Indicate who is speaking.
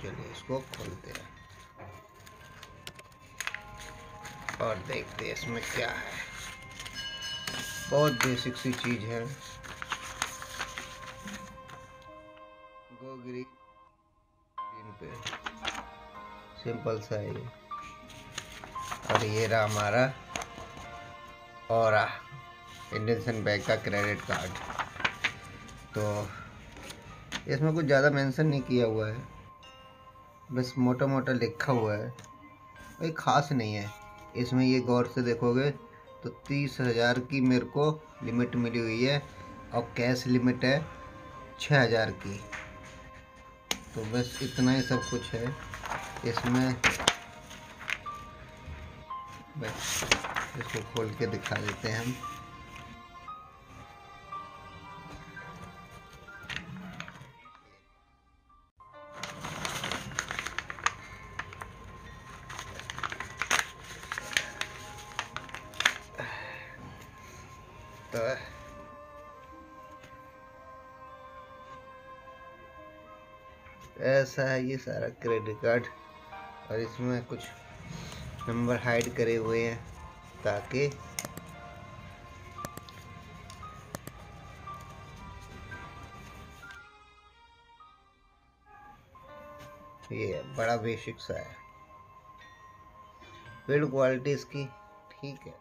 Speaker 1: चलिए इसको खोलते हैं और देखते हैं इसमें क्या है। बहुत बेसिक सी चीज है, गो ग्रीन पे सिंपल सा है ये। और ये रहा हमारा और इंडसइंड बैंक का क्रेडिट कार्ड। तो इसमें कुछ ज़्यादा मेंशन नहीं किया हुआ है, बस मोटा मोटा लिखा हुआ है, कोई ख़ास नहीं है इसमें। ये गौर से देखोगे तो 30,000 की मेरे को लिमिट मिली हुई है और कैश लिमिट है 6,000 की। तो बस इतना ही सब कुछ है इसमें। बस इसको खोल के दिखा देते हैं हम। तो ऐसा है ये सारा क्रेडिट कार्ड, और इसमें कुछ नंबर हाइड करे हुए हैं ताकि ये बड़ा बेसिक सा है। बिल्ड क्वालिटी इसकी ठीक है।